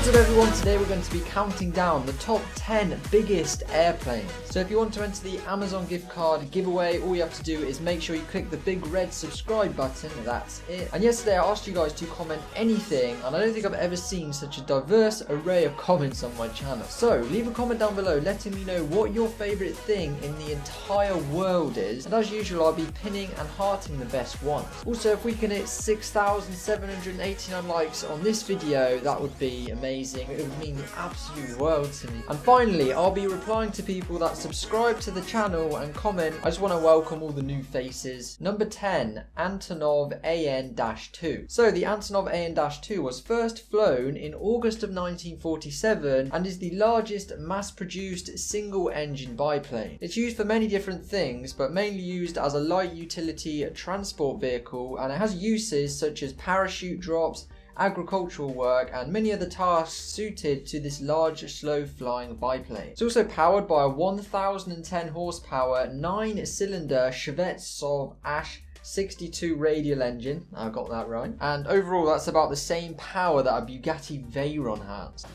What's up everyone, today we're going to be counting down the top 10 biggest airplanes. So if you want to enter the Amazon gift card giveaway, all you have to do is make sure you click the big red subscribe button, that's it. And yesterday I asked you guys to comment anything, and I don't think I've ever seen such a diverse array of comments on my channel. So leave a comment down below letting me know what your favourite thing in the entire world is, and as usual I'll be pinning and hearting the best ones. Also, if we can hit 6,789 likes on this video, that would be amazing. It would mean the absolute world to me. And finally, I'll be replying to people that subscribe to the channel and comment. I just want to welcome all the new faces. Number 10, Antonov AN-2. So the Antonov AN-2 was first flown in August of 1947 and is the largest mass-produced single-engine biplane. It's used for many different things, but mainly used as a light utility transport vehicle, and it has uses such as parachute drops, agricultural work, and many other tasks suited to this large, slow-flying biplane. It's also powered by a 1,010 horsepower, 9-cylinder Shvetsov Ash 62 radial engine. I got that right. And overall, that's about the same power that a Bugatti Veyron has.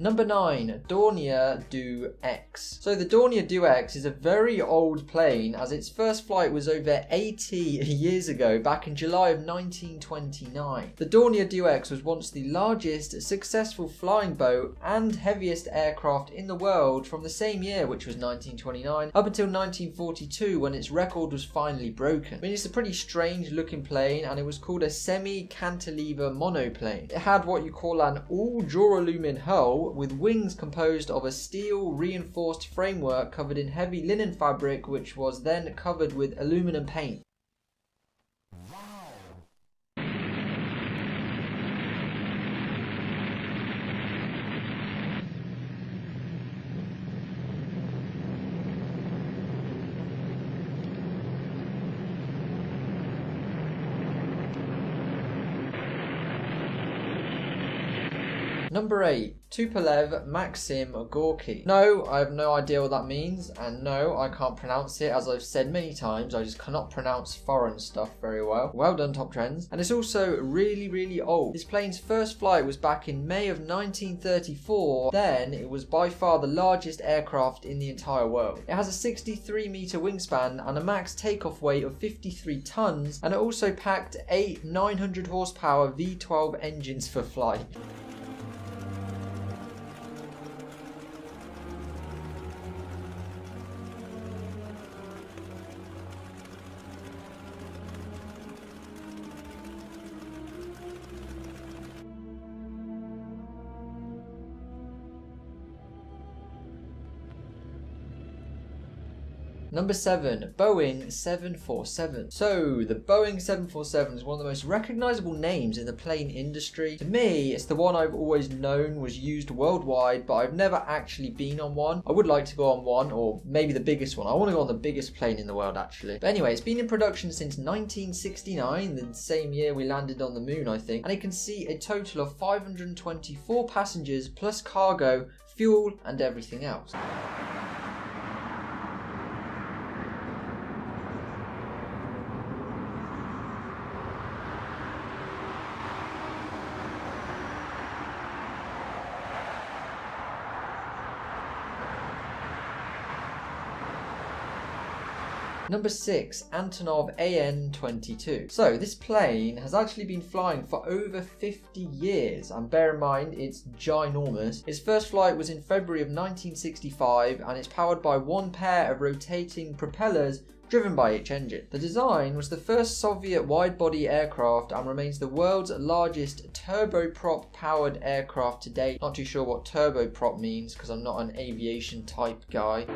Number 9, Dornier Do X. So the Dornier Do X is a very old plane, as its first flight was over 80 years ago, back in July of 1929. The Dornier Do X was once the largest successful flying boat and heaviest aircraft in the world from the same year, which was 1929, up until 1942 when its record was finally broken. I mean, it's a pretty strange looking plane, and it was called a semi-cantilever monoplane. It had what you call an all-duralumin hull with wings composed of a steel reinforced framework covered in heavy linen fabric, which was then covered with aluminum paint. Number 8, Tupolev Maxim Gorky. No, I have no idea what that means, and no, I can't pronounce it. As I've said many times, I just cannot pronounce foreign stuff very well. Well done, Top Trends. And it's also really old. This plane's first flight was back in May of 1934. Then it was by far the largest aircraft in the entire world. It has a 63-meter wingspan and a max takeoff weight of 53 tons, and it also packed 8 900 horsepower V12 engines for flight. Number 7, Boeing 747. So, the Boeing 747 is one of the most recognizable names in the plane industry. To me, it's the one I've always known was used worldwide, but I've never actually been on one. I would like to go on one, or maybe the biggest one. I want to go on the biggest plane in the world, actually. But anyway, it's been in production since 1969, the same year we landed on the moon, I think. And it can seat a total of 524 passengers, plus cargo, fuel, and everything else. Number 6, Antonov AN-22. So this plane has actually been flying for over 50 years, and bear in mind it's ginormous. Its first flight was in February of 1965, and it's powered by one pair of rotating propellers driven by each engine. The design was the first Soviet wide-body aircraft and remains the world's largest turboprop powered aircraft to date. Not too sure what turboprop means because I'm not an aviation type guy.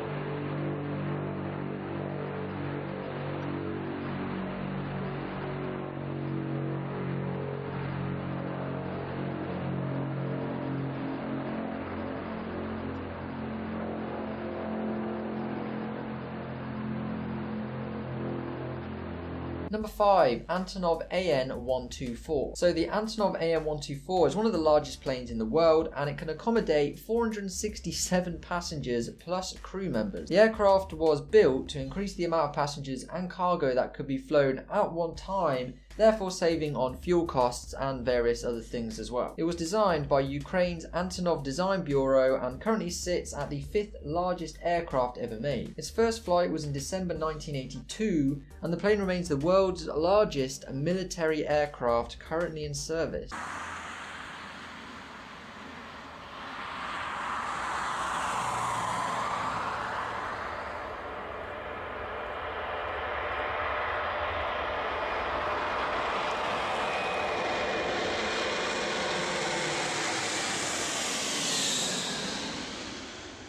Number 5, Antonov AN-124. So the Antonov AN-124 is one of the largest planes in the world, and it can accommodate 467 passengers plus crew members. The aircraft was built to increase the amount of passengers and cargo that could be flown at one time, therefore saving on fuel costs and various other things as well. It was designed by Ukraine's Antonov Design Bureau and currently sits at the 5th largest aircraft ever made. Its first flight was in December 1982, and the plane remains the world's largest military aircraft currently in service.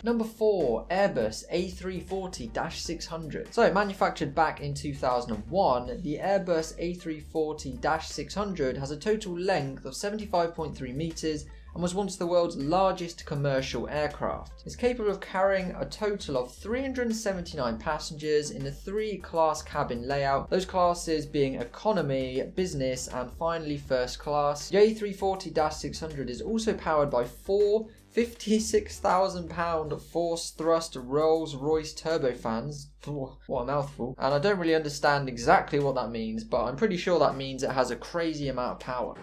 Number 4, Airbus A340-600. So manufactured back in 2001, the Airbus A340-600 has a total length of 75.3 meters and was once the world's largest commercial aircraft. It's capable of carrying a total of 379 passengers in a 3-class cabin layout, those classes being economy, business, and finally first class. The A340-600 is also powered by 4 56,000-pound forced thrust Rolls-Royce turbofans. What a mouthful. And I don't really understand exactly what that means, but I'm pretty sure that means it has a crazy amount of power.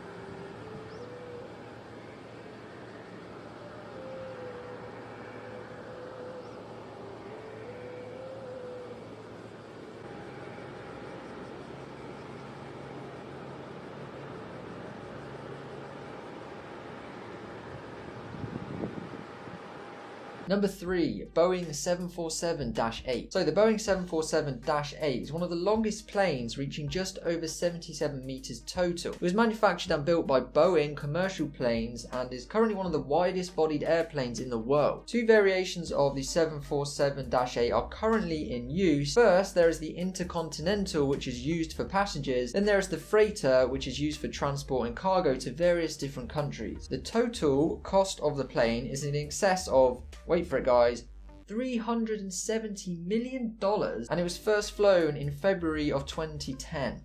Number 3, Boeing 747-8. So the Boeing 747-8 is one of the longest planes, reaching just over 77 meters total. It was manufactured and built by Boeing Commercial Planes and is currently one of the widest bodied airplanes in the world. 2 variations of the 747-8 are currently in use. First, there is the Intercontinental, which is used for passengers. Then there is the Freighter, which is used for transporting cargo to various different countries. The total cost of the plane is in excess of, wait for it guys, $370 million, and it was first flown in February of 2010.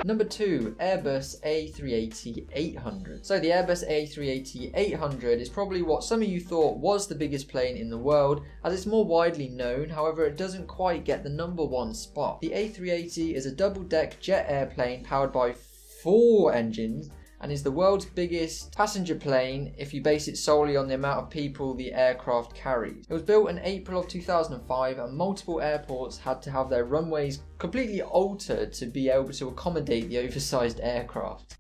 Number 2, Airbus A380-800. So the Airbus A380-800 is probably what some of you thought was the biggest plane in the world, as it's more widely known. However, it doesn't quite get the number 1 spot. The A380 is a double-deck jet airplane powered by 4 engines and is the world's biggest passenger plane if you base it solely on the amount of people the aircraft carries. It was built in April of 2005, and multiple airports had to have their runways completely altered to be able to accommodate the oversized aircraft.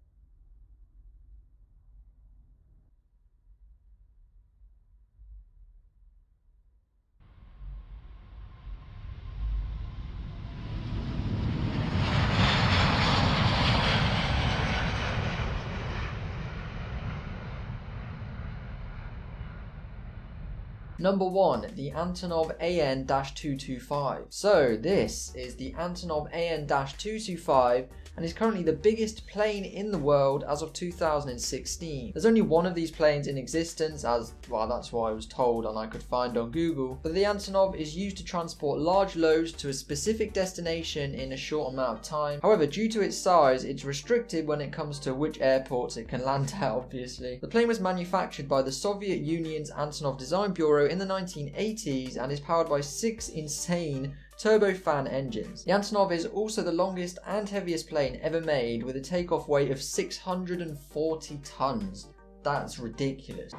Number 1, the Antonov AN-225. So this is the Antonov AN-225 and is currently the biggest plane in the world as of 2016. There's only one of these planes in existence, as well that's what I was told and I could find on Google, but the Antonov is used to transport large loads to a specific destination in a short amount of time. However, due to its size, it's restricted when it comes to which airports it can land at, obviously. The plane was manufactured by the Soviet Union's Antonov Design Bureau in the 1980s and is powered by 6 insane turbofan engines. The Antonov is also the longest and heaviest plane ever made, with a takeoff weight of 640 tons. That's ridiculous.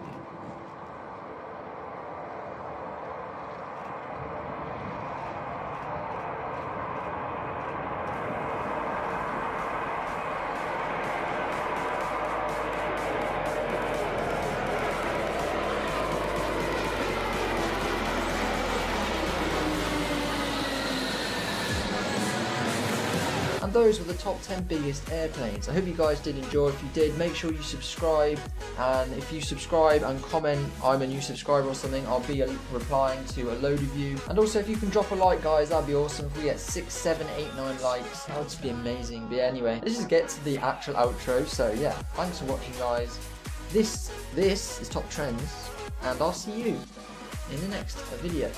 And those were the top 10 biggest airplanes. I hope you guys did enjoy. If you did, make sure you subscribe, and if you subscribe and comment I'm a new subscriber or something, I'll be replying to a load of you. And also if you can drop a like, guys, that'd be awesome. If we get 6, 7, 8, 9 likes, that would just be amazing. But yeah, anyway, let's just get to the actual outro. So yeah, thanks for watching, guys. This is Top Trends, and I'll see you in the next video.